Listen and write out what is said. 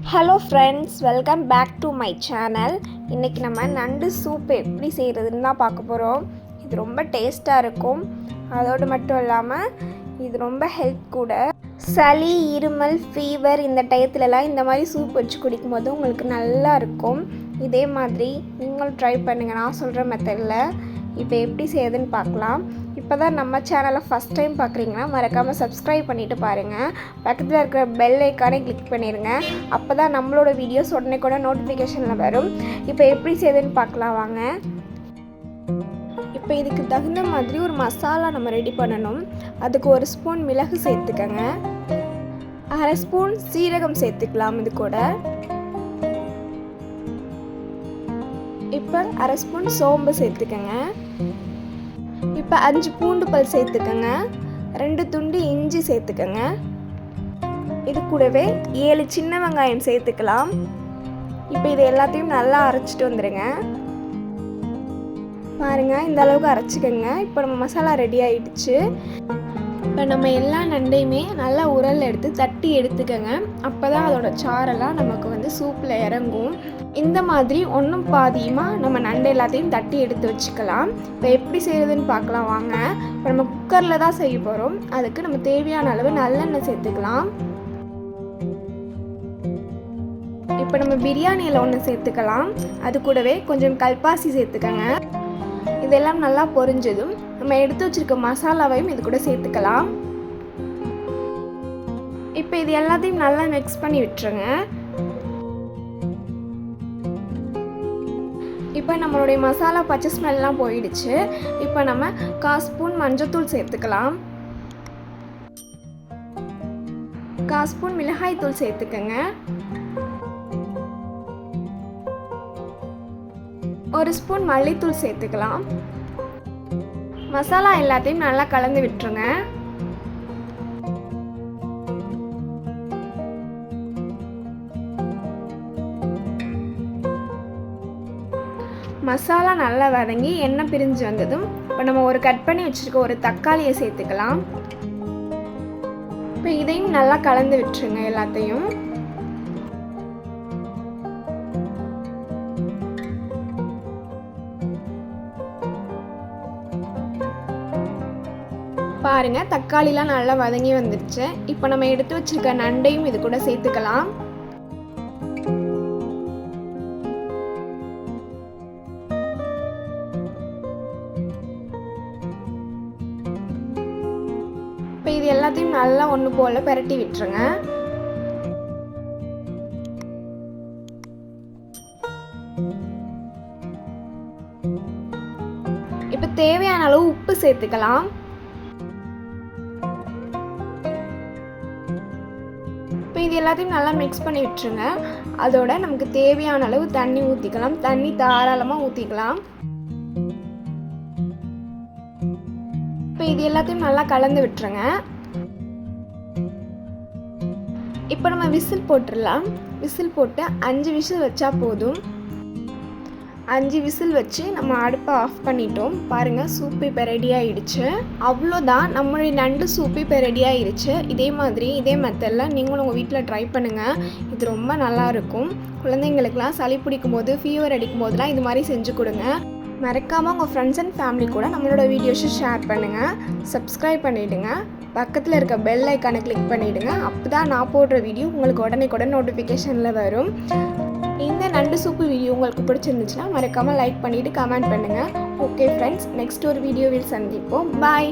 Hello friends, welcome back to my channel. இன்றைக்கி நம்ம நண்டு சூப் எப்படி செய்கிறதுன்னு தான் பார்க்க போகிறோம். இது ரொம்ப டேஸ்ட்டாக இருக்கும். அதோடு மட்டும் இல்லாமல் இது ரொம்ப ஹெல்த் கூட. சளி, இருமல், ஃபீவர் இந்த டயத்துலலாம் இந்த மாதிரி சூப் வச்சு குடிக்கும்போது உங்களுக்கு நல்லா இருக்கும். இதே மாதிரி நீங்களும் ட்ரை பண்ணுங்கள் நான் சொல்கிற மெத்தடில். இப்போ எப்படி செய்யுதுன்னு பார்க்கலாம். இப்போ தான் நம்ம சேனலை ஃபஸ்ட் டைம் பார்க்குறீங்கன்னா மறக்காமல் சப்ஸ்கிரைப் பண்ணிவிட்டு பாருங்கள். பக்கத்தில் இருக்கிற பெல் ஐக்கானே கிளிக் பண்ணிடுங்க. அப்போ தான் நம்மளோட வீடியோஸ் உடனே கூட நோட்டிஃபிகேஷனில் வரும். இப்போ எப்படி செய்யுதுன்னு பார்க்கலாம் வாங்க. இப்போ இதுக்கு தகுந்த மாதிரி ஒரு மசாலா நம்ம ரெடி பண்ணணும். அதுக்கு 1 ஸ்பூன் மிளகு சேர்த்துக்கங்க, 1/2 ஸ்பூன் சீரகம் சேர்த்துக்கலாம். இது கூட இப்போ 1/2 ஸ்பூன் சோம்பு சேர்த்துக்கங்க. இப்போ 5 பூண்டு பல் சேர்த்துக்கங்க, 2 துண்டு இஞ்சி சேர்த்துக்கங்க. இது கூடவே 7 சின்ன வெங்காயம் சேர்த்துக்கலாம். இப்போ இது எல்லாத்தையும் நல்லா அரைச்சிட்டு வந்துடுங்க. பாருங்கள், இந்த அளவுக்கு அரைச்சிக்கோங்க. இப்போ நம்ம மசாலா ரெடி ஆகிடுச்சு. இப்போ நம்ம எல்லா நண்டையுமே நல்லா உரல் எடுத்து தட்டி எடுத்துக்கோங்க. அப்போ தான் அதோட சாரெல்லாம் நமக்கு சூப்பில் இறங்கும். இந்த மாதிரி ஒன்றும் பாதியுமாக நம்ம நண்டு எல்லாத்தையும் தட்டி எடுத்து வச்சுக்கலாம். இப்போ எப்படி செய்கிறதுன்னு பார்க்கலாம் வாங்க. இப்போ நம்ம குக்கரில் தான் செய்ய போகிறோம். அதுக்கு நம்ம தேவையான அளவு நல்லெண்ணெய் சேர்த்துக்கலாம். இப்போ நம்ம பிரியாணியில் ஒன்று சேர்த்துக்கலாம். அது கூடவே கொஞ்சம் கல்பாசி சேர்த்துக்கங்க. இதெல்லாம் நல்லா பொரிஞ்சதும் நம்ம எடுத்து வச்சுருக்க மசாலாவையும் இது கூட சேர்த்துக்கலாம். இப்போ இது எல்லாத்தையும் நல்லா மிக்ஸ் பண்ணி விட்டுருங்க. இப்போ நம்மளுடைய மசாலா பச்சை ஸ்மெல்லாம் போயிடுச்சு. இப்போ நம்ம 1/4 ஸ்பூன் மஞ்சள்தூள் சேர்த்துக்கலாம், 1/4 ஸ்பூன் மிளகாய் தூள் சேர்த்துக்கங்க, 1 ஸ்பூன் மல்லித்தூள் சேர்த்துக்கலாம். மசாலா எல்லாத்தையும் நல்லா கலந்து விட்டுருங்க. மசாலா நல்லா வதங்கி எண்ணெய் பிரிஞ்சு வந்ததும் இப்போ நம்ம கட் பண்ணி வச்சுருக்க ஒரு தக்காளியை சேர்த்துக்கலாம். இப்போ இதையும் நல்லா கலந்து விட்டுருங்க எல்லாத்தையும். பாருங்க, தக்காளிலாம் நல்லா வதங்கி வந்துடுச்சு. இப்போ நம்ம எடுத்து வச்சிருக்க நண்டையும் இது கூட சேர்த்துக்கலாம். இப்போ இது எல்லாத்தையும் நல்லா ஒன்று போல் பிரட்டி விட்டுருங்க. இப்போ தேவையான அளவு உப்பு சேர்த்துக்கலாம். இப்போ இது எல்லாத்தையும் நல்லா மிக்ஸ் பண்ணி விட்டுருங்க. அதோட நமக்கு தேவையான அளவு தண்ணி ஊற்றிக்கலாம். தண்ணி தாராளமாக ஊற்றிக்கலாம். இப்போ இது எல்லாத்தையும் நல்லா கலந்து விட்டுருங்க. இப்போ நம்ம விசில் போட்டுடலாம். விசில் போட்டு 5 விசில் வச்சா போதும். 5 விசில் வச்சு நம்ம அடுப்பை ஆஃப் பண்ணிட்டோம். பாருங்கள், சூப்பு இப்போ ரெடி ஆகிடுச்சு. அவ்வளோதான், நம்மளுடைய நண்டு சூப்பு இப்போ ரெடி ஆகிடுச்சு. இதே மாதிரி இதே மெத்தடில் நீங்களும் உங்கள் வீட்டில் ட்ரை பண்ணுங்கள். இது ரொம்ப நல்லாயிருக்கும். குழந்தைங்களுக்கெல்லாம் சளி பிடிக்கும் போது, ஃபீவர் அடிக்கும் போதெல்லாம் இது மாதிரி செஞ்சு கொடுங்க. மறக்காமல் உங்கள் ஃப்ரெண்ட்ஸ் அண்ட் ஃபேமிலி கூட நம்மளோட வீடியோஸை ஷேர் பண்ணுங்கள். சப்ஸ்கிரைப் பண்ணிவிடுங்க. பக்கத்தில் இருக்க பெல் ஐக்கானை கிளிக் பண்ணிவிடுங்க. அப்போ தான் நான் போடுற வீடியோ உங்களுக்கு உடனே நோட்டிஃபிகேஷனில் வரும். இந்த நண்டு சூப்பு வீடியோ உங்களுக்கு பிடிச்சிருந்துச்சுன்னா மறக்காமல் லைக் பண்ணிவிட்டு கமெண்ட் பண்ணுங்கள். ஓகே ஃப்ரெண்ட்ஸ், நெக்ஸ்ட் ஒரு வீடியோவில் சந்திப்போம். பாய்.